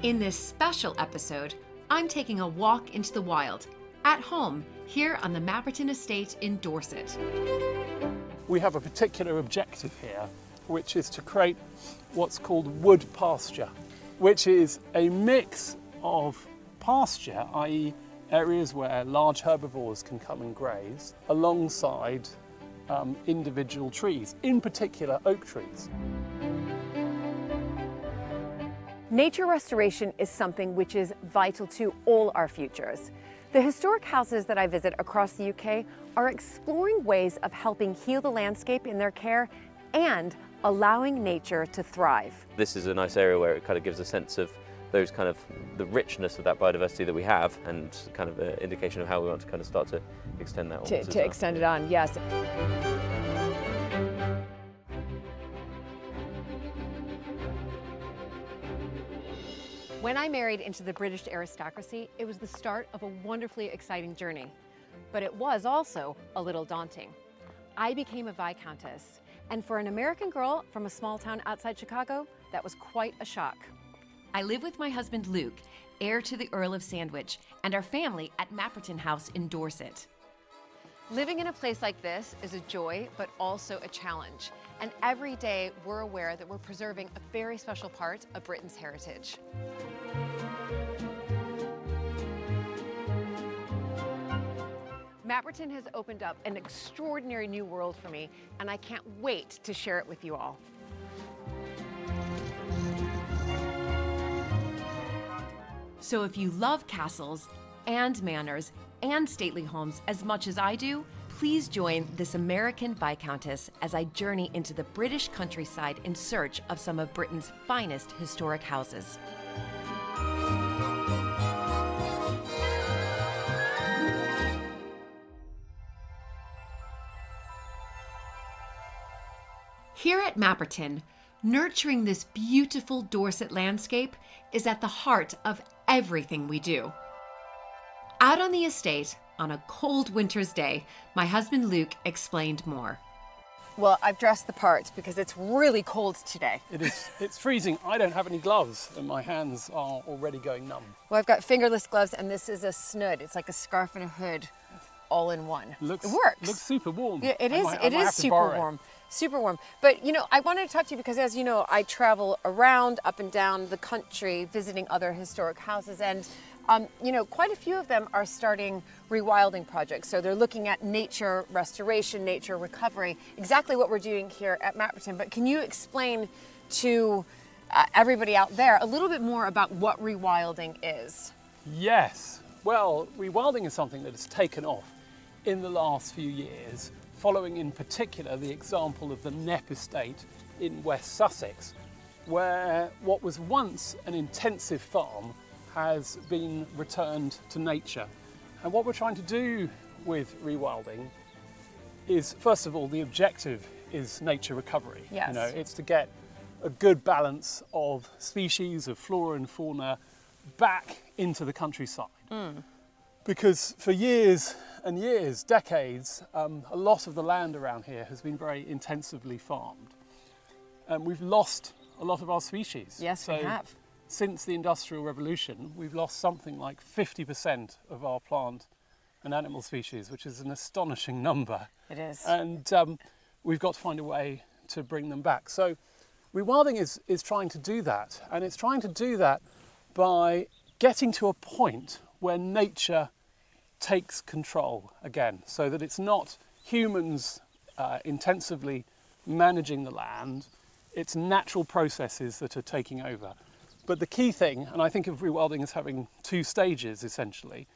In this special episode, I'm taking a walk into the wild, at home, here on the Mapperton Estate in Dorset. We have a particular objective here, which is to create what's called wood pasture, which is a mix of pasture, i.e. areas where large herbivores can come and graze, alongside individual trees, in particular oak trees. Nature restoration is something which is vital to all our futures. The historic houses that I visit across the UK are exploring ways of helping heal the landscape in their care and allowing nature to thrive. This is a nice area where it kind of gives a sense of those kind of the richness of that biodiversity that we have, and kind of an indication of how we want to kind of start to extend that onwards as well. Extend it on, yes. When I married into the British aristocracy, it was the start of a wonderfully exciting journey. But it was also a little daunting. I became a Viscountess, and for an American girl from a small town outside Chicago, that was quite a shock. I live with my husband Luke, heir to the Earl of Sandwich, and our family at Mapperton House in Dorset. Living in a place like this is a joy, but also a challenge. And every day we're aware that we're preserving a very special part of Britain's heritage. Mapperton has opened up an extraordinary new world for me, and I can't wait to share it with you all. So if you love castles and manors and stately homes as much as I do, please join this American Viscountess as I journey into the British countryside in search of some of Britain's finest historic houses. Here at Mapperton, nurturing this beautiful Dorset landscape is at the heart of everything we do. Out on the estate, on a cold winter's day, my husband Luke explained more. Well, I've dressed the part because it's really cold today. It's freezing. I don't have any gloves and my hands are already going numb. Well, I've got fingerless gloves, and this is a snood. It's like a scarf and a hood all in one. It works. Looks super warm. Yeah, it is super warm. Super warm. But, you know, I wanted to talk to you because, as you know, I travel around, up and down the country, visiting other historic houses, and you know, quite a few of them are starting rewilding projects. So they're looking at nature restoration, nature recovery, exactly what we're doing here at Mapperton. But can you explain to everybody out there a little bit more about what rewilding is? Yes. Well, rewilding is something that has taken off in the last few years, following in particular the example of the Knepp Estate in West Sussex, where what was once an intensive farm has been returned to nature. And what we're trying to do with rewilding is, first of all, the objective is nature recovery. Yes. You know, it's to get a good balance of species, of flora and fauna back into the countryside. Because for years and years, decades, a lot of the land around here has been very intensively farmed. And we've lost a lot of our species. Yes, we have. Since the Industrial Revolution, we've lost something like 50% of our plant and animal species, which is an astonishing number. It is. And we've got to find a way to bring them back. So rewilding is trying to do that. And it's trying to do that by getting to a point where nature takes control again, so that it's not humans intensively managing the land, it's natural processes that are taking over. But the key thing, and I think of rewilding as having two stages essentially,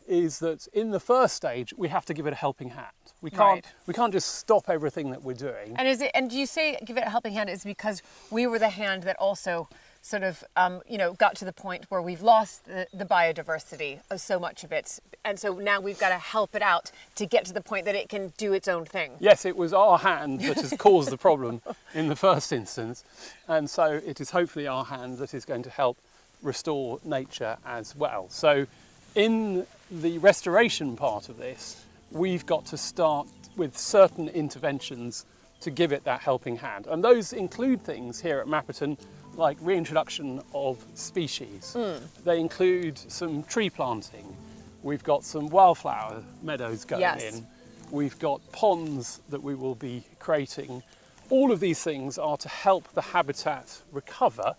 is that in the first stage we have to give it a helping hand. We can't just stop everything that we're doing. And do you say give it a helping hand is because we were the hand that also sort of you know, got to the point where we've lost the biodiversity of so much of it, and so now we've got to help it out to get to the point that it can do its own thing. Yes, it was our hand that has caused the problem in the first instance, and so it is hopefully our hand that is going to help restore nature as well. So in the restoration part of this, we've got to start with certain interventions to give it that helping hand. And those include things here at Mapperton like reintroduction of species. They include some tree planting. We've got some wildflower meadows going in. We've got ponds that we will be creating. All of these things are to help the habitat recover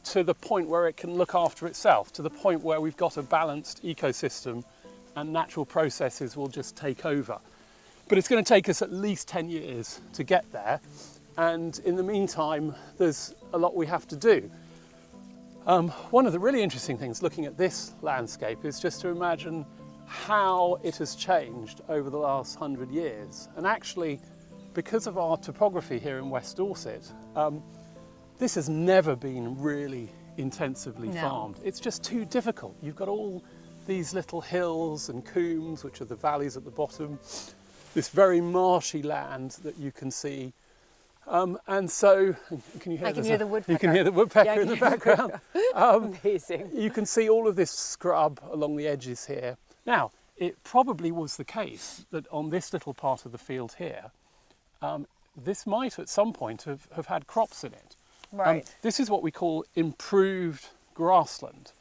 to the point where it can look after itself, to the point where we've got a balanced ecosystem and natural processes will just take over. But it's going to take us at least 10 years to get there. And in the meantime, there's a lot we have to do. One of the really interesting things looking at this landscape is just to imagine how it has changed over the last 100 years. And actually, because of our topography here in West Dorset, this has never been really intensively farmed. It's just too difficult. You've got all these little hills and combes, which are the valleys at the bottom, this very marshy land that you can see. And so, can you hear I can hear the woodpecker. You can hear the woodpecker in the background. Amazing. You can see all of this scrub along the edges here. Now, it probably was the case that on this little part of the field here, this might at some point have had crops in it. Right. This is what we call improved grassland.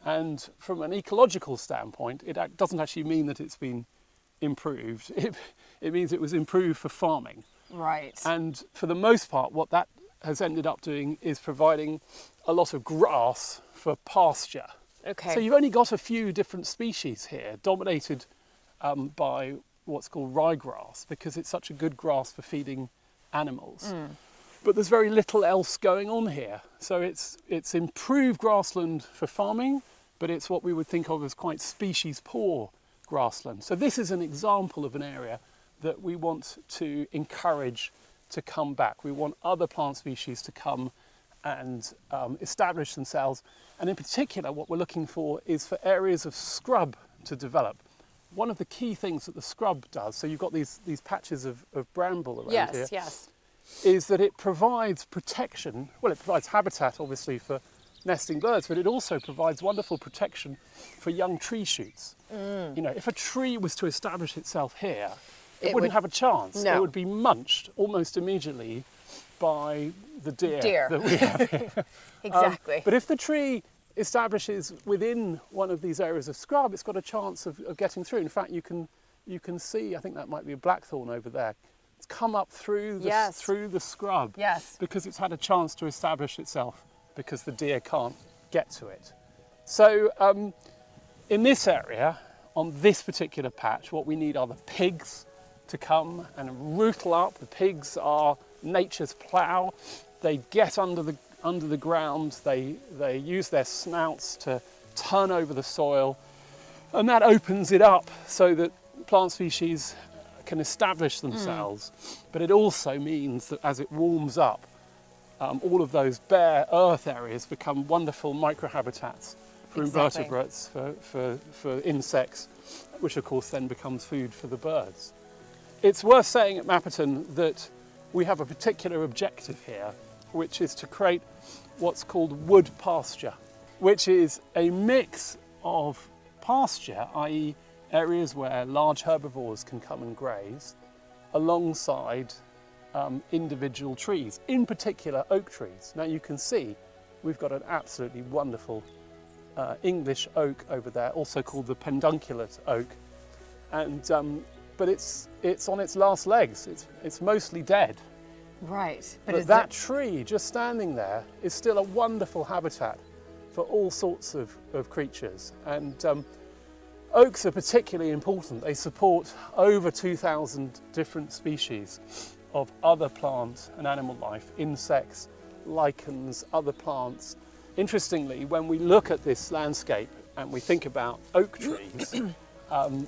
And from an ecological standpoint, it doesn't actually mean that it's been improved. It means it was improved for farming. Right. And for the most part, what that has ended up doing is providing a lot of grass for pasture. Okay. So you've only got a few different species here, dominated by what's called ryegrass, because it's such a good grass for feeding animals. But there's very little else going on here. So it's improved grassland for farming, but it's what we would think of as quite species poor grassland. So this is an example of an area that we want to encourage to come back. We want other plant species to come and establish themselves. And in particular, what we're looking for is for areas of scrub to develop. One of the key things that the scrub does, so you've got these patches of bramble around here, is that it provides protection. Well, it provides habitat, obviously, for nesting birds, but it also provides wonderful protection for young tree shoots. You know, if a tree was to establish itself here, it wouldn't have a chance. No. It would be munched almost immediately by the deer. That we have here. Exactly. But if the tree establishes within one of these areas of scrub, it's got a chance of getting through. In fact, you can see, I think that might be a blackthorn over there. It's come up through the scrub because it's had a chance to establish itself because the deer can't get to it. So in this area, on this particular patch, what we need are the pigs to come and rootle up. The pigs are nature's plough. They get under the ground. They use their snouts to turn over the soil, and that opens it up so that plant species can establish themselves. But it also means that as it warms up, all of those bare earth areas become wonderful microhabitats for invertebrates, for insects, which of course then becomes food for the birds. It's worth saying at Mapperton that we have a particular objective here, which is to create what's called wood pasture, which is a mix of pasture, i.e. areas where large herbivores can come and graze, alongside individual trees, in particular oak trees. Now you can see we've got an absolutely wonderful English oak over there, also called the pedunculate oak, and but it's on its last legs. It's mostly dead. Right. But that tree just standing there is still a wonderful habitat for all sorts of creatures. And oaks are particularly important. They support over 2,000 different species of other plant and animal life, insects, lichens, other plants. Interestingly, when we look at this landscape and we think about oak trees,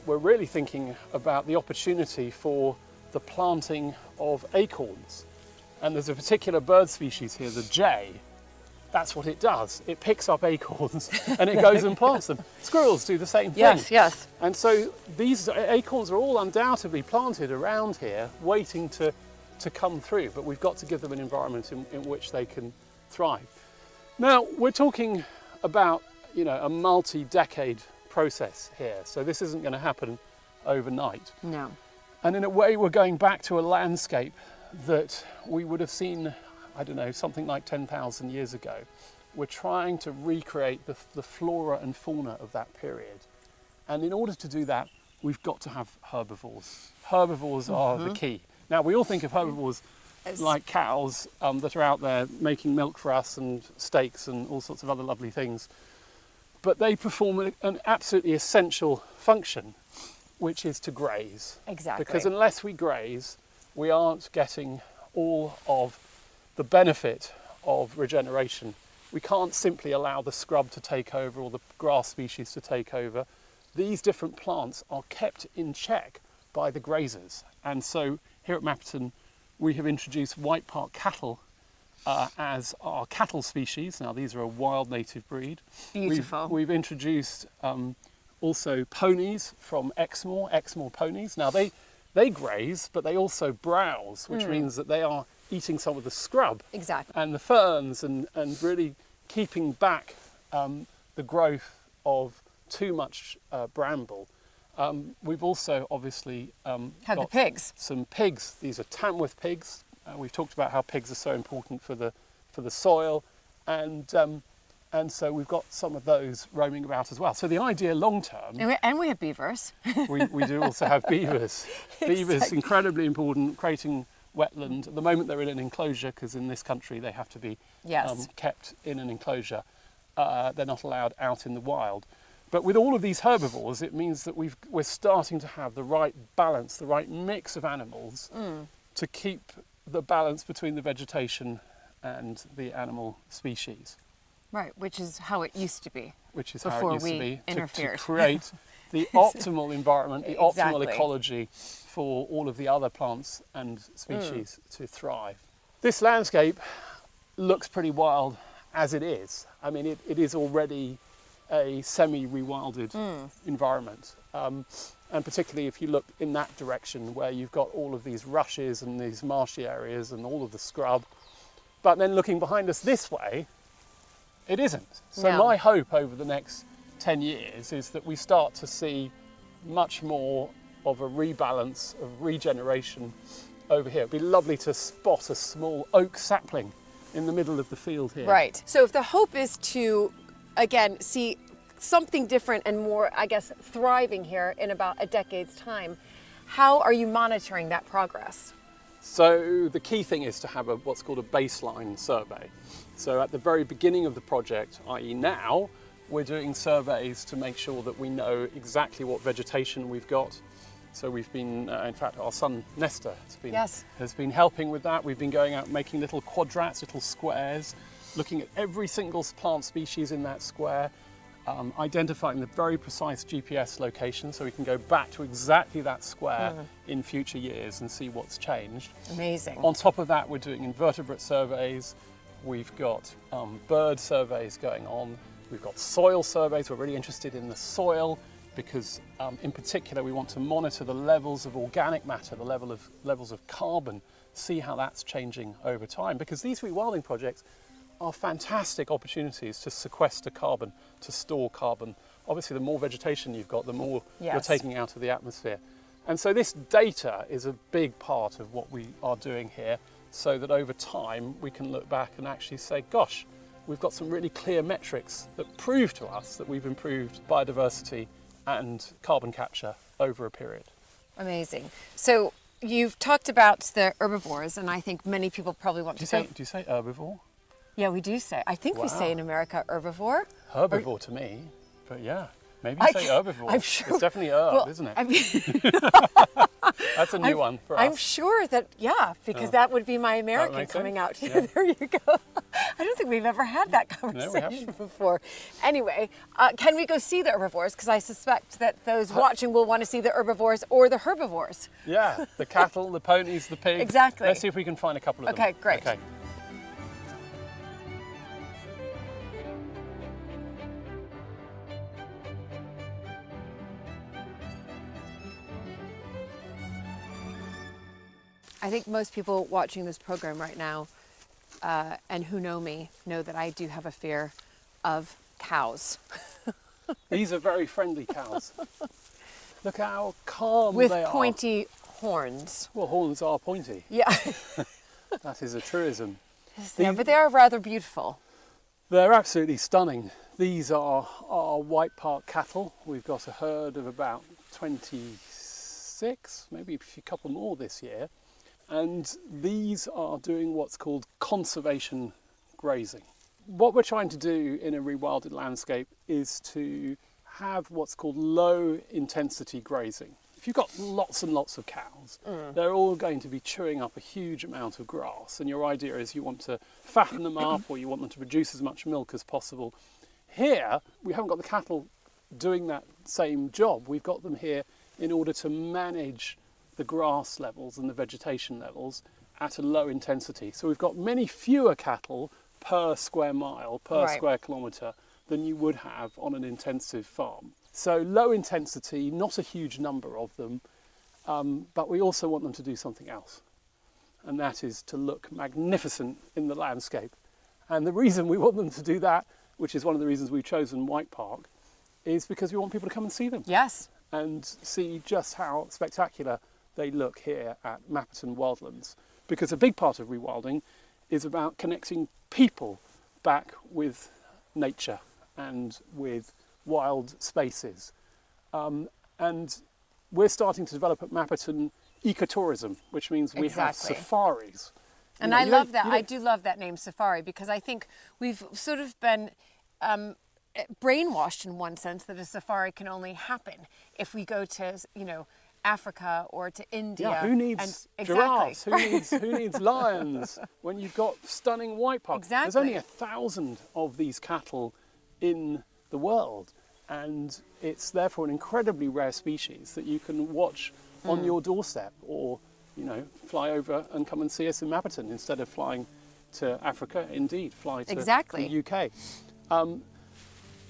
we're really thinking about the opportunity for the planting of acorns. And there's a particular bird species here, the jay. That's what it does. It picks up acorns and it goes and plants them. Squirrels do the same thing. Yes. And so these acorns are all undoubtedly planted around here, waiting to come through, but we've got to give them an environment in which they can thrive. Now, we're talking about, a multi-decade process here, so this isn't going to happen overnight. No. And in a way, we're going back to a landscape that we would have seen I don't know, something like 10,000 years ago. We're trying to recreate the flora and fauna of that period. And in order to do that, we've got to have herbivores. Herbivores are the key. Now, we all think of herbivores like cows that are out there making milk for us and steaks and all sorts of other lovely things. But they perform an absolutely essential function, which is to graze. Exactly. Because unless we graze, we aren't getting all of the benefit of regeneration. We can't simply allow the scrub to take over or the grass species to take over. These different plants are kept in check by the grazers. And so here at Mapperton, we have introduced White Park cattle as our cattle species. Now, these are a wild native breed. Beautiful. We've introduced also ponies from Exmoor ponies. Now, they graze, but they also browse, which means that they are eating some of the scrub and the ferns and really keeping back the growth of too much bramble. We've also obviously have the pigs. Some pigs. These are Tamworth pigs. We've talked about how pigs are so important for the soil, and so we've got some of those roaming about as well. So the idea long term, and we have beavers. we do also have beavers. Beavers incredibly important, creating wetland. At the moment they're in an enclosure because in this country they have to be kept in an enclosure. They're not allowed out in the wild. But with all of these herbivores, it means that we're starting to have the right balance, the right mix of animals to keep the balance between the vegetation and the animal species. Right, which is how it used to be. Which is how it used to be, interfered. to create the optimal environment, the optimal ecology for all of the other plants and species to thrive. This landscape looks pretty wild as it is. I mean, it is already a semi-rewilded environment. And particularly if you look in that direction where you've got all of these rushes and these marshy areas and all of the scrub. But then looking behind us this way, it isn't. So my hope over the next 10 years is that we start to see much more of a rebalance, of regeneration over here. It'd be lovely to spot a small oak sapling in the middle of the field here. Right. So if the hope is to, again, see something different and more, I guess, thriving here in about a decade's time, how are you monitoring that progress? So the key thing is to have what's called a baseline survey. So at the very beginning of the project, i.e. now, we're doing surveys to make sure that we know exactly what vegetation we've got. So we've been, in fact, our son Nestor has been helping with that. We've been going out making little quadrats, little squares, looking at every single plant species in that square, identifying the very precise GPS location so we can go back to exactly that square in future years and see what's changed. Amazing. On top of that, we're doing invertebrate surveys. We've got bird surveys going on. We've got soil surveys. We're really interested in the soil because in particular we want to monitor the levels of organic matter, the levels of carbon, see how that's changing over time, because these rewilding projects are fantastic opportunities to sequester carbon, to store carbon. Obviously, the more vegetation you've got, the more you're taking out of the atmosphere. And so this data is a big part of what we are doing here, so that over time we can look back and actually say, gosh, we've got some really clear metrics that prove to us that we've improved biodiversity and carbon capture over a period. Amazing. So you've talked about the herbivores, and I think many people probably want to Do you say herbivore? Yeah, we do say. I think we say in America herbivore. Herbivore to me, but yeah. Maybe you say herbivore. I'm sure. It's definitely herb, isn't it? I mean, that's a new one for us. I'm sure that, because that would be my American coming out. Yeah. There you go. I don't think we've ever had that conversation before. Anyway, can we go see the herbivores? Because I suspect that those watching will want to see the herbivores or the herbivores. Yeah, the cattle, the ponies, the pigs. Exactly. Let's see if we can find a couple of them. Okay, great. Okay. I think most people watching this program right now and who know me know that I do have a fear of cows. These are very friendly cows. Look how calm With they are. With pointy horns. Well, horns are pointy. Yeah. That is a truism. Yeah, but they are rather beautiful. They're absolutely stunning. These are our White Park cattle. We've got a herd of about 26, maybe a couple more this year. And these are doing what's called conservation grazing. What we're trying to do in a rewilded landscape is to have what's called low intensity grazing. If you've got lots and lots of cows, they're all going to be chewing up a huge amount of grass, and your idea is you want to fatten them up or you want them to produce as much milk as possible. Here, we haven't got the cattle doing that same job. We've got them here in order to manage the grass levels and the vegetation levels at a low intensity. So we've got many fewer cattle per square mile, per square kilometre than you would have on an intensive farm. So low intensity, not a huge number of them, but we also want them to do something else. And that is to look magnificent in the landscape. And the reason we want them to do that, which is one of the reasons we've chosen White Park, is because we want people to come and see them. Yes. And see just how spectacular they look here at Mapperton Wildlands. Because a big part of rewilding is about connecting people back with nature and with wild spaces. And we're starting to develop at Mapperton ecotourism, which means we have safaris. And I love that. I do love that name, safari, because I think we've sort of been brainwashed in one sense that a safari can only happen if we go to, Africa or to India. Yeah, who needs giraffes? Who needs lions when you've got stunning White Park? Exactly. There's only 1,000 of these cattle in the world, and it's therefore an incredibly rare species that you can watch on your doorstep, or fly over and come and see us in Mapperton instead of flying to Africa. Indeed, fly to the UK.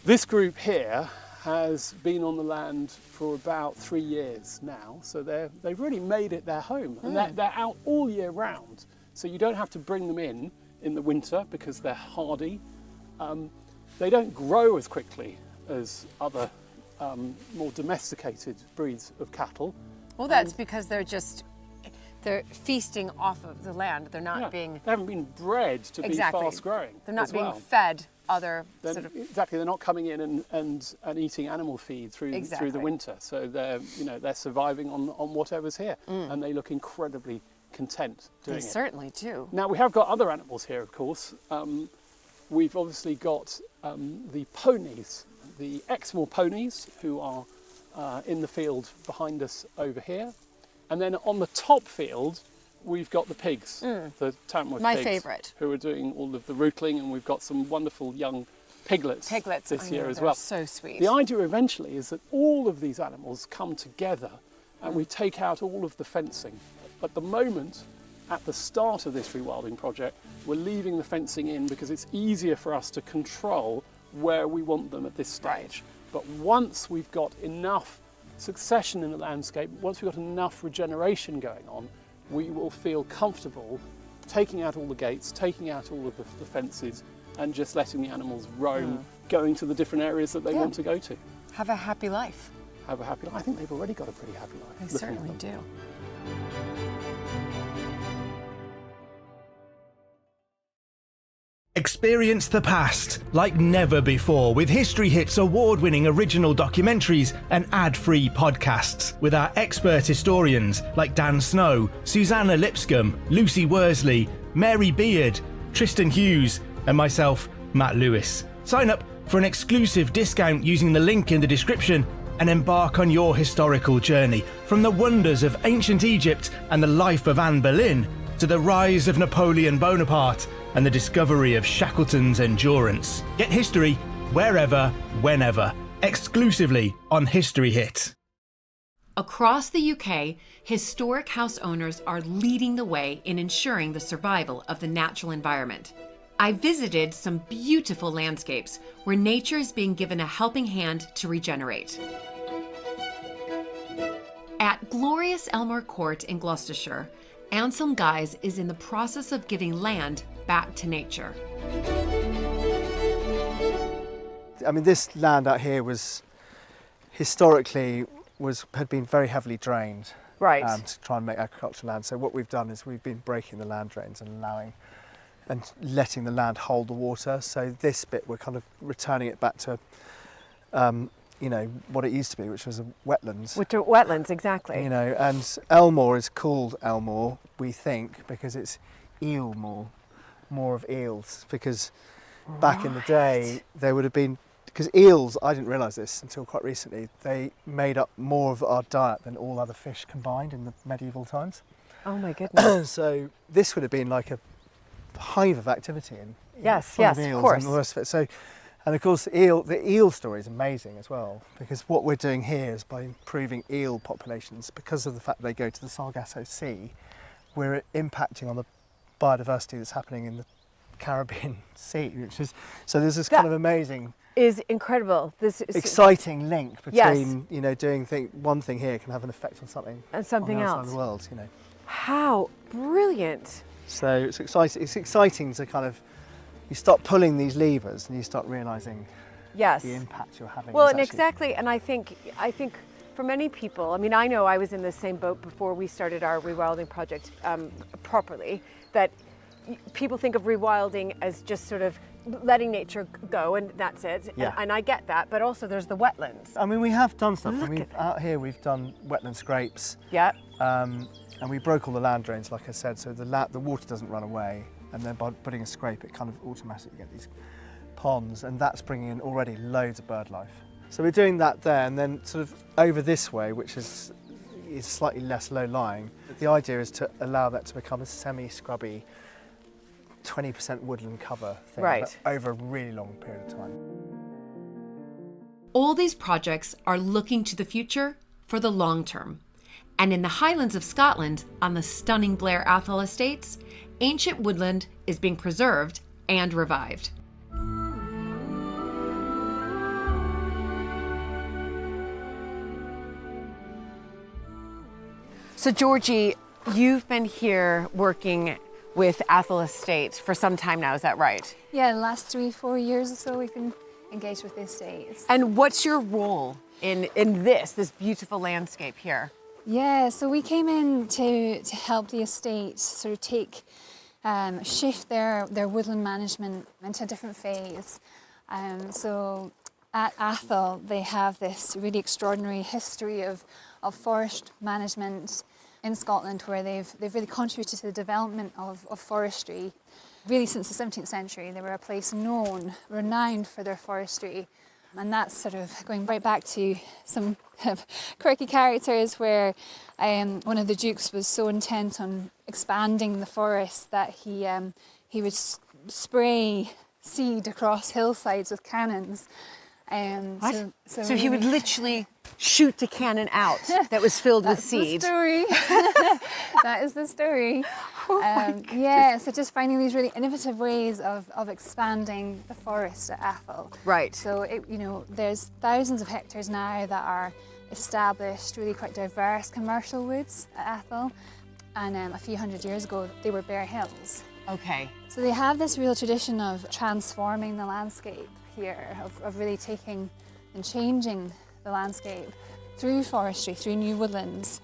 This group here has been on the land for about 3 years now, so they've really made it their home, and they're out all year round. So you don't have to bring them in the winter because they're hardy. They don't grow as quickly as other more domesticated breeds of cattle. Well, that's because they're feasting off of the land. They're not They haven't been bred to be fast growing. They're not being fed other Exactly, they're not coming in and eating animal feed through the winter. So they're surviving on whatever's here, and they look incredibly content doing it. They certainly do. Now we have got other animals here, of course. We've obviously got the ponies, the Exmoor ponies, who are in the field behind us over here. And then on the top field, we've got the pigs, the Tamworth pigs. My favourite. Who are doing all of the rootling, and we've got some wonderful young piglets this year as well. So sweet. The idea eventually is that all of these animals come together and we take out all of the fencing. At the moment, at the start of this rewilding project, we're leaving the fencing in because it's easier for us to control where we want them at this stage. Right. But once we've got enough succession in the landscape, once we've got enough regeneration going on, we will feel comfortable taking out all the gates, taking out all of the fences, and just letting the animals roam, going to the different areas that they want to go to. Have a happy life. Have a happy life. I think they've already got a pretty happy life. They certainly do. Experience the past like never before with History Hit's award-winning original documentaries and ad-free podcasts with our expert historians like Dan Snow, Susanna Lipscomb, Lucy Worsley, Mary Beard, Tristan Hughes and myself, Matt Lewis. Sign up for an exclusive discount using the link in the description and embark on your historical journey from the wonders of ancient Egypt and the life of Anne Boleyn to the rise of Napoleon Bonaparte and the discovery of Shackleton's Endurance. Get history wherever, whenever, exclusively on History Hit. Across the UK, historic house owners are leading the way in ensuring the survival of the natural environment. I visited some beautiful landscapes where nature is being given a helping hand to regenerate. At glorious Elmore Court in Gloucestershire, Anselm Guise is in the process of giving land back to nature. I mean, this land out here was historically had been very heavily drained, Right. To try and make agricultural land. So what we've done is we've been breaking the land drains and allowing and letting the land hold the water. So this bit, we're kind of returning it back to, you know, what it used to be, which was a wetlands. Which are wetlands, exactly. You know, and Elmore is called Elmore, we think, because it's eel more of eels, because back in the day there would have been, because eels, I didn't realise this until quite recently, they made up more of our diet than all other fish combined in the medieval times. Oh my goodness. So this would have been like a hive of activity and Yes, full of of eels course. and all the rest of it. So, and of course the eel story is amazing as well, because what we're doing here is by improving eel populations, because of the fact they go to the Sargasso Sea, we're impacting on the biodiversity that's happening in the Caribbean Sea, which is, so there's this kind of amazing, Is incredible. This is exciting link between, Yes. you know, doing one thing here can have an effect on something And something on the outside else. of the world, you know. How brilliant. So it's exciting. It's exciting to kind of, you start pulling these levers and you start realising Yes. the impact you're having. Well, is and actually- exactly, and I think for many people, I mean, I know I was in the same boat before we started our rewilding project properly, that people think of rewilding as just sort of letting nature go and that's it. Yeah. And I get that, but also there's the wetlands. I mean, we have done stuff. Look at Out here we've done wetland scrapes, Yeah. and we broke all the land drains, like I said, so the water doesn't run away. And then by putting a scrape, it kind of automatically get these ponds, and that's bringing in already loads of bird life. So we're doing that there, and then sort of over this way, which is slightly less low-lying. The idea is to allow that to become a semi-scrubby, 20% woodland cover thing, Right. but over a really long period of time. All these projects are looking to the future for the long term. And in the Highlands of Scotland, on the stunning Blair Atholl Estates, ancient woodland is being preserved and revived. So Georgie, you've been here working with Atholl Estate for some time now, is that right? Yeah, the last 3-4 years or so we've been engaged with the estates. And what's your role in this beautiful landscape here? Yeah, so we came in to help the estate sort of shift their woodland management into a different phase. So at Atholl, they have this really extraordinary history of forest management in Scotland, where they've really contributed to the development of forestry. Really since the 17th century, they were a place renowned for their forestry. And that's sort of going right back to some kind of quirky characters where one of the dukes was so intent on expanding the forest that he would spray seed across hillsides with cannons. What? So he really- would literally shoot a cannon out that was filled with That's seed. the story. That is the story. Oh Yeah, so just finding these really innovative ways of expanding the forest at Atholl. Right. So there's thousands of hectares now that are established, really quite diverse commercial woods at Atholl, and a few hundred years ago they were bare hills. Okay. So they have this real tradition of transforming the landscape here, of really taking and changing the landscape through forestry, through new woodlands.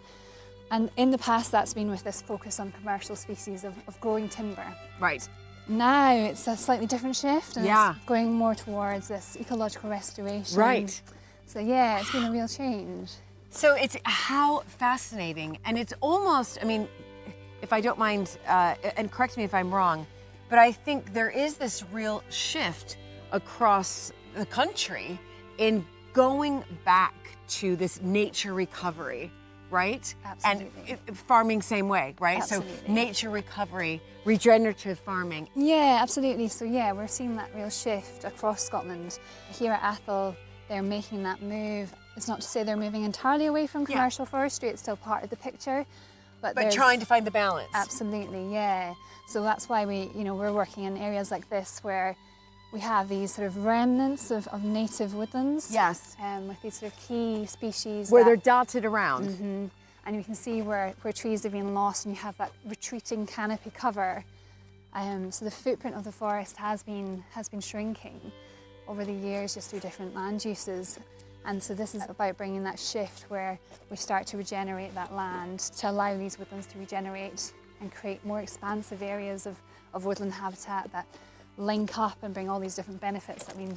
And in the past that's been with this focus on commercial species of growing timber. Right. Now it's a slightly different shift, and Yeah. it's going more towards this ecological restoration. Right. So yeah, it's been a real change. So it's how fascinating, and it's almost, I mean, if I don't mind, and correct me if I'm wrong, but I think there is this real shift across the country in going back to this nature recovery, right? Absolutely. And farming same way, right? Absolutely. So nature recovery, regenerative farming. Yeah, absolutely. So yeah, we're seeing that real shift across Scotland. Here at Atholl, they're making that move. It's not to say they're moving entirely away from commercial forestry, it's still part of the picture. But But trying to find the balance. Absolutely, yeah. So that's why we're working in areas like this where we have these sort of remnants of native woodlands. Yes. With these sort of key species. Where that- they're dotted around. Mhm. And you can see where trees have been lost, and you have that retreating canopy cover. So the footprint of the forest has been shrinking over the years, just through different land uses. And so this is about bringing that shift where we start to regenerate that land, to allow these woodlands to regenerate and create more expansive areas of woodland habitat that link up and bring all these different benefits that we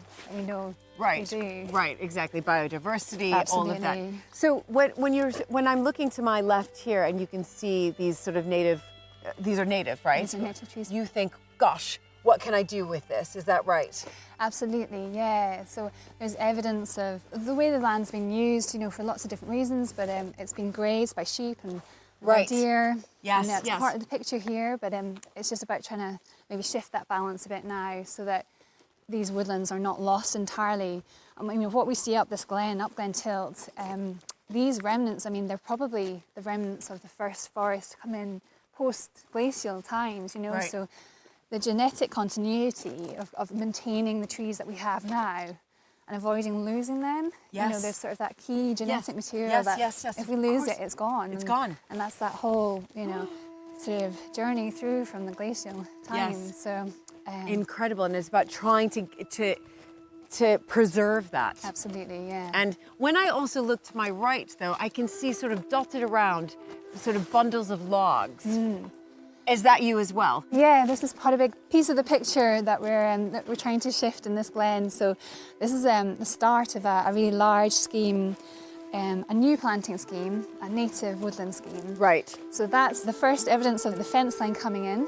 know Right, they do. right, exactly. Biodiversity, all of that. Absolutely. So when I'm looking to my left here, and you can see these sort of native, these are native, right? These are native trees. You think, gosh, what can I do with this? Is that right? Absolutely, yeah. So there's evidence of the way the land's been used, for lots of different reasons, but it's been grazed by sheep and Right. deer. Yes, And that's yes. part of the picture here, but it's just about trying to maybe shift that balance a bit now so that these woodlands are not lost entirely. I mean, what we see up this glen, up Glen Tilt, these remnants, I mean, they're probably the remnants of the first forest to come in post-glacial times, Right. So the genetic continuity of maintaining the trees that we have now and avoiding losing them. Yes. There's sort of that key genetic material Yes, that yes, if of we lose course. it, it's gone. It's And- gone. And that's that whole, sort of journey through from the glacial time. Yes. So Incredible, and it's about trying to preserve that. absolutely, yeah. And when I also look to my right, though, I can see sort of dotted around sort of bundles of logs. Is that you as well? Yeah, this is quite a big piece of the picture that we're trying to shift in this glen. So this is the start of a really large scheme, a new planting scheme, a native woodland scheme. Right. So that's the first evidence of the fence line coming in,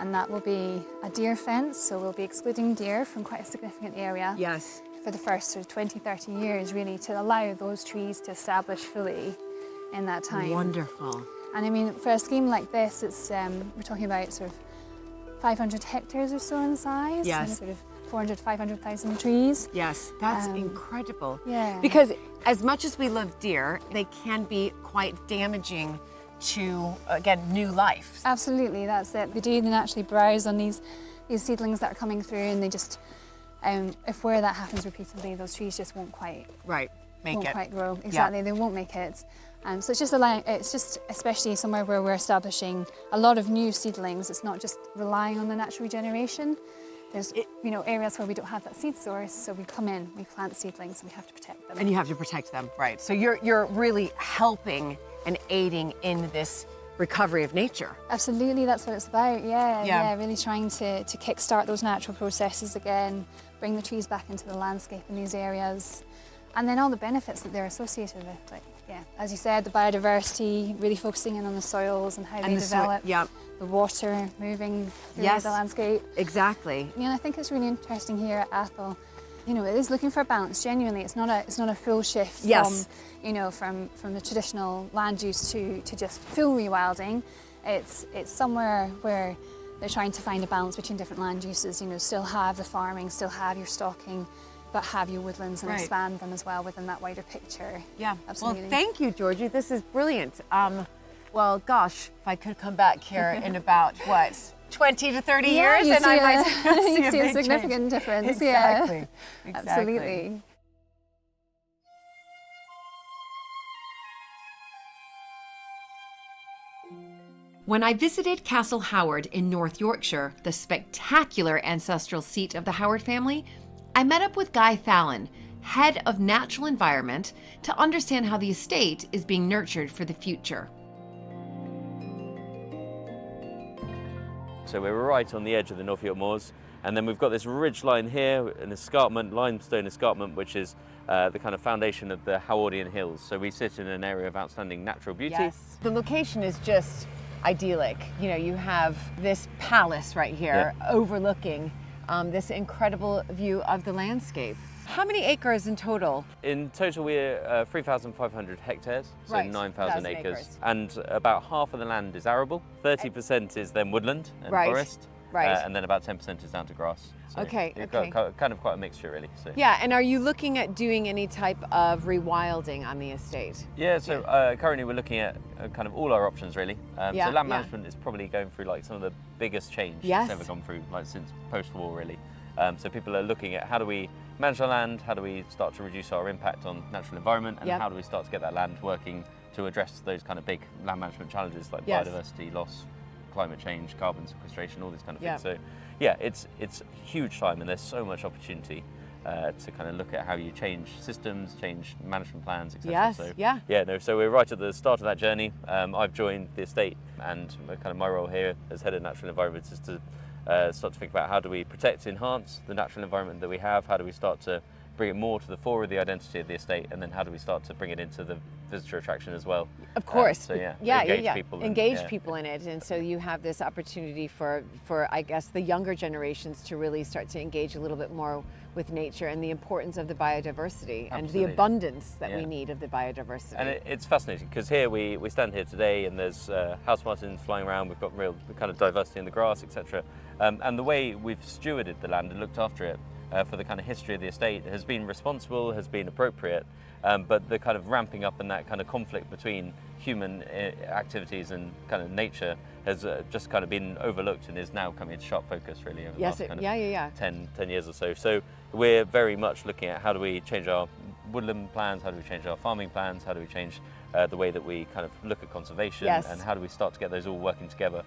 and that will be a deer fence. So we'll be excluding deer from quite a significant area Yes. for the first sort of 20, 30 years, really, to allow those trees to establish fully in that time. Wonderful. And I mean, for a scheme like this, it's we're talking about sort of 500 hectares or so in size. Yes. And sort of 400, 500,000 trees. Yes, that's incredible. yeah. Because as much as we love deer, they can be quite damaging to, again, new life. Absolutely, that's it. They naturally browse on these seedlings that are coming through, and they just, if where that happens repeatedly, those trees just won't quite Right. Make won't it. quite grow. Exactly, they won't make it. So it's just especially somewhere where we're establishing a lot of new seedlings. It's not just relying on the natural regeneration. There's areas where we don't have that seed source, so we come in, we plant seedlings, and we have to protect them. And you have to protect them, right? So you're really helping and aiding in this recovery of nature. Absolutely, that's what it's about. Yeah, Yeah. really trying to kickstart those natural processes again, bring the trees back into the landscape in these areas, and then all the benefits that they're associated with. Like, as you said, the biodiversity, really focusing in on the soils and how they develop. The water moving through Yes. the landscape. Exactly. And I think it's really interesting here at Atholl. It is looking for a balance. Genuinely, it's not a full shift Yes. from the traditional land use to just full rewilding. It's somewhere where they're trying to find a balance between different land uses. Still have the farming, still have your stocking, but have your woodlands and Right. expand them as well within that wider picture. Yeah, Absolutely. Well, thank you, Georgie. This is brilliant. Well, gosh, if I could come back here in about, 20 to 30 years, you and I see might see you see a big significant change. difference. Exactly. Yeah, Exactly. absolutely. When I visited Castle Howard in North Yorkshire, the spectacular ancestral seat of the Howard family, I met up with Guy Fallon, head of natural environment, to understand how the estate is being nurtured for the future. So we're right on the edge of the North York Moors, and then we've got this ridge line here, an escarpment, limestone escarpment, which is the kind of foundation of the Howardian Hills. So we sit in an area of outstanding natural beauty. Yes. The location is just idyllic. You have this palace right here overlooking this incredible view of the landscape. How many acres in total? In total, we're 3,500 hectares, so Right, 9,000 1,000 acres. acres. And about half of the land is arable, 30% is then woodland and Right, forest, right. and then about 10% is down to grass. So Okay, it's okay. kind of quite a mixture, really. So. Yeah, and are you looking at doing any type of rewilding on the estate? Yeah, so currently we're looking at kind of all our options, really. Yeah, so land yeah. management is probably going through like some of the biggest change Yes. it's ever gone through, like since post-war, really. So people are looking at how do we manage our land, how do we start to reduce our impact on natural environment, and Yep. how do we start to get that land working to address those kind of big land management challenges like Yes. biodiversity loss, climate change, carbon sequestration, all these kind of Yeah. things. So yeah, it's huge time, and there's so much opportunity to kind of look at how you change systems, change management plans, etc. Yes, So yeah. so we're right at the start of that journey. I've joined the estate, and kind of my role here as head of natural environment is to start to think about how do we protect, enhance the natural environment that we have, how do we start to bring it more to the fore of the identity of the estate, and then how do we start to bring it into the visitor attraction as well. Of course. Engage people. Engage people in it. And so you have this opportunity for I guess the younger generations to really start to engage a little bit more with nature and the importance of the biodiversity and the abundance that we need of the biodiversity. And it's fascinating because here we stand here today and there's house martins flying around, we've got real kind of diversity in the grass, etc. And the way we've stewarded the land and looked after it for the kind of history of the estate has been responsible, has been appropriate, but the kind of ramping up and that kind of conflict between human activities and kind of nature has just kind of been overlooked and is now coming into sharp focus really over the last kind of 10 years or so. So we're very much looking at how do we change our woodland plans, how do we change our farming plans, how do we change the way that we kind of look at conservation, and how do we start to get those all working together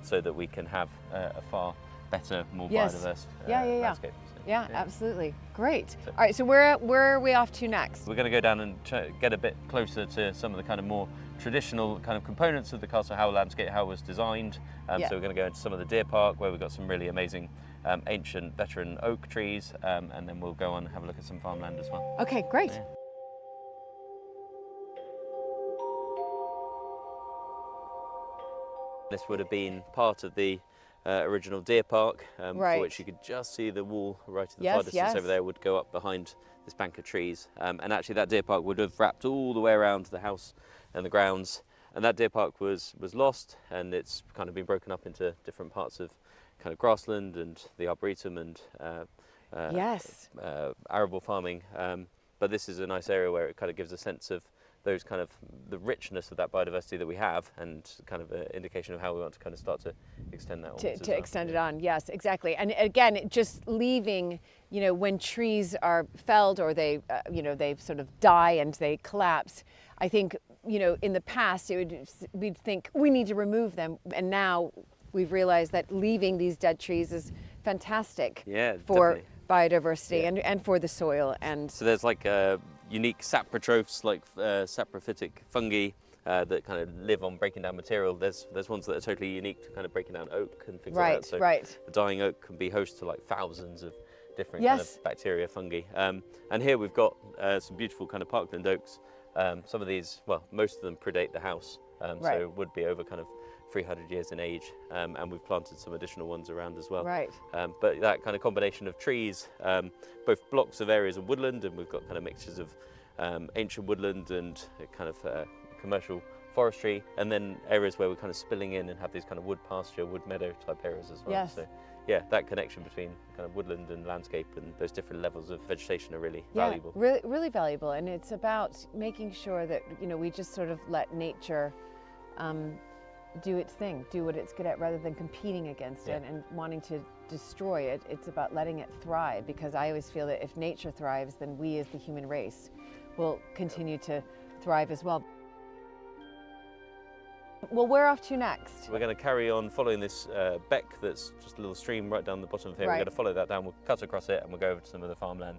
so that we can have a far better, more biodiverse landscape. Yeah, absolutely. Great. All right, so where are we off to next? We're going to go down and get a bit closer to some of the kind of more traditional kind of components of the Castle Howell landscape, how it was designed. So we're going to go into some of the deer park where we've got some really amazing ancient veteran oak trees, and then we'll go on and have a look at some farmland as well. Okay, great. Yeah. This would have been part of the original deer park, for which you could just see the wall right in the far distance over there would go up behind this bank of trees. And actually that deer park would have wrapped all the way around the house and the grounds. And that deer park was lost, and it's kind of been broken up into different parts of kind of grassland and the arboretum and arable farming. But this is a nice area where it kind of gives a sense of those kind of the richness of that biodiversity that we have, and kind of an indication of how we want to kind of start to extend that to extend it on. Yes, exactly. And again, just leaving, when trees are felled or they they sort of die and they collapse, I think in the past we'd think we need to remove them, and now we've realized that leaving these dead trees is fantastic for biodiversity and for the soil. And so there's like unique saprotrophs, like saprophytic fungi that kind of live on breaking down material. There's ones that are totally unique to kind of breaking down oak and things like that. So the dying oak can be host to like thousands of different kind of bacteria, fungi. And here we've got some beautiful kind of parkland oaks. Some of these, well, most of them predate the house, so would be over kind of 300 years in age, and we've planted some additional ones around as well. But that kind of combination of trees, both blocks of areas of woodland, and we've got kind of mixtures of ancient woodland and kind of commercial forestry, and then areas where we're kind of spilling in and have these kind of wood pasture, wood meadow type areas as well. So yeah, that connection between kind of woodland and landscape and those different levels of vegetation are really valuable. Really valuable, and it's about making sure that we just sort of let nature do its thing, do what it's good at, rather than competing against it and wanting to destroy it. It's about letting it thrive, because I always feel that if nature thrives, then we as the human race will continue to thrive as well. Well, where off to next? We're going to carry on following this beck that's just a little stream right down the bottom of here. We're going to follow that down, we'll cut across it, and we'll go over to some of the farmland.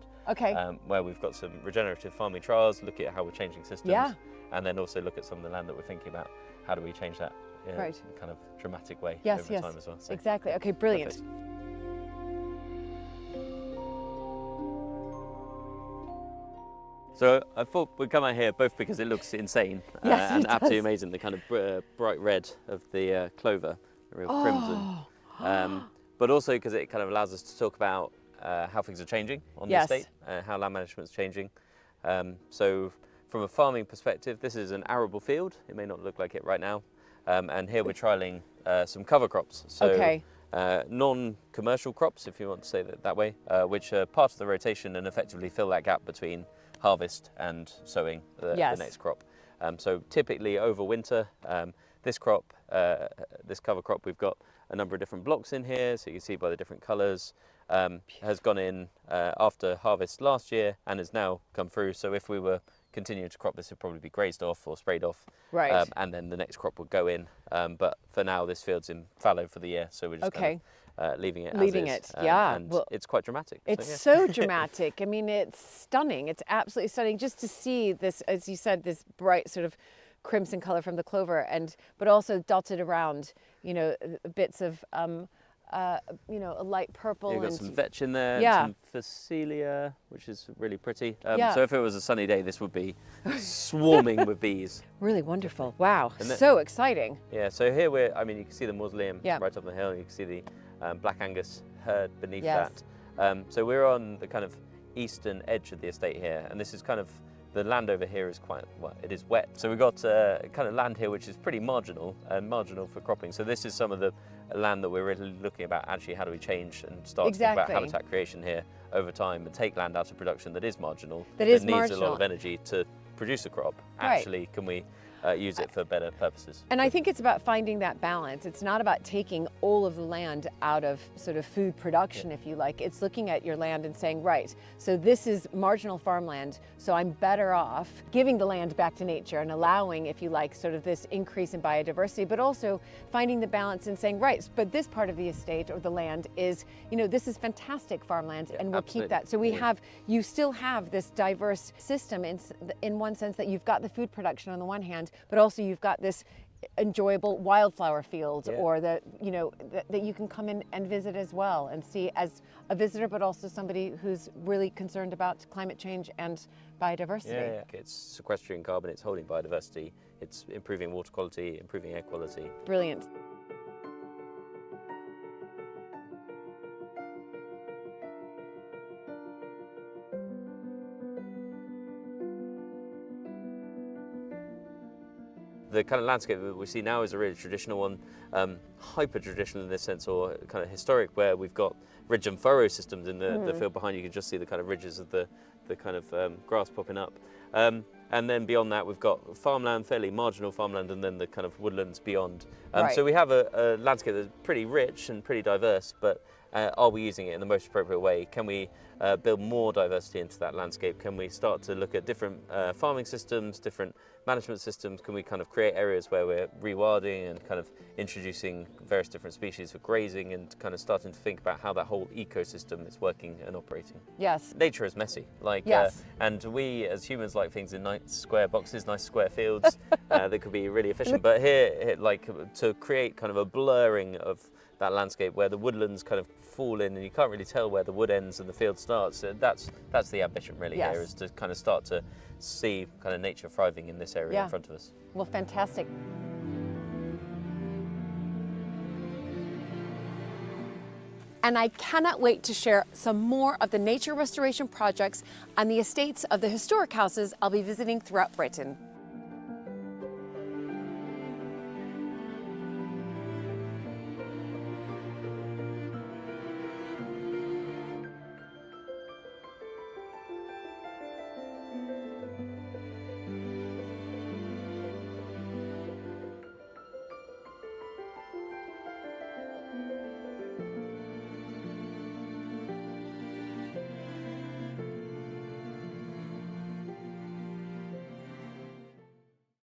Where we've got some regenerative farming trials, look at how we're changing systems, and then also look at some of the land that we're thinking about. How do we change that in a kind of dramatic way over time as well. So, exactly. Okay, brilliant. Perfect. So I thought we'd come out here both because it looks insane and absolutely amazing, the kind of bright red of the clover, the real crimson. But also because it kind of allows us to talk about how things are changing on the estate, how land management's changing. So from a farming perspective, this is an arable field. It may not look like it right now. And here we're trialling some cover crops. So non-commercial crops, if you want to say that way, which are part of the rotation and effectively fill that gap between harvest and sowing the next crop. So typically over winter, this crop, this cover crop, we've got a number of different blocks in here, so you can see by the different colours, has gone in after harvest last year and has now come through. So if we were continuing to crop, this would probably be grazed off or sprayed off, and then the next crop would go in. But for now, this field's in fallow for the year, so we're just kind of, leaving it as is. And it's quite dramatic. It's so dramatic. I mean, it's stunning. It's absolutely stunning just to see this, as you said, this bright sort of crimson color from the clover, but also dotted around, bits of you know, a light purple. You've got and some vetch in there, Yeah. and some Phacelia, which is really pretty. Yeah. So if it was a sunny day, this would be swarming with bees. really wonderful. Wow, And that- so exciting. Yeah, so here I mean, you can see the mausoleum Yeah. right up the hill. You can see the Black Angus herd beneath Yes. that. So we're on the kind of eastern edge of the estate here, and this is kind of, the land over here is quite, well, it is wet. So we've got kind of land here which is pretty marginal, and marginal for cropping. So this is some of the land that we're really looking about, actually how do we change and start to think about Exactly. habitat creation here over time and take land out of production that is marginal, That is needs a lot marginal. of energy to produce a crop. Right. Actually, can we use it for better purposes? And I think it's about finding that balance. It's not about taking all of the land out of sort of food production, if you like. It's looking at your land and saying, right, so this is marginal farmland, so I'm better off giving the land back to nature and allowing, if you like, sort of this increase in biodiversity, but also finding the balance and saying, right, but this part of the estate or the land is, you know, this is fantastic farmland, and we'll keep absolutely. that. So you still have this diverse system in one sense, that you've got the food production on the one hand, but also you've got this enjoyable wildflower field, or that, you know, that you can come in and visit as well and see as a visitor, but also somebody who's really concerned about climate change and biodiversity. Yeah. It's sequestering carbon, it's holding biodiversity, it's improving water quality, improving air quality. Brilliant. The kind of landscape that we see now is a really traditional one, hyper-traditional in this sense, or kind of historic, where we've got ridge and furrow systems in the field behind. You can just see the kind of ridges of the kind of grass popping up. And then beyond that, we've got farmland, fairly marginal farmland, and then the kind of woodlands beyond. Right. So we have a landscape that's pretty rich and pretty diverse, but are we using it in the most appropriate way? Can we build more diversity into that landscape? Can we start to look at different farming systems, different management systems? Can we kind of create areas where we're rewilding and kind of introducing various different species for grazing, and kind of starting to think about how that whole ecosystem is working and operating? Yes. Nature is messy, Yes. and we as humans like things in nice square boxes, nice square fields that could be really efficient. But here, like, to create kind of a blurring of that landscape where the woodlands kind of fall in and you can't really tell where the wood ends and the field starts. That's the ambition really Yes. here, is to kind of start to see kind of nature thriving in this area in front of us. Well, fantastic. And I cannot wait to share some more of the nature restoration projects on the estates of the historic houses I'll be visiting throughout Britain.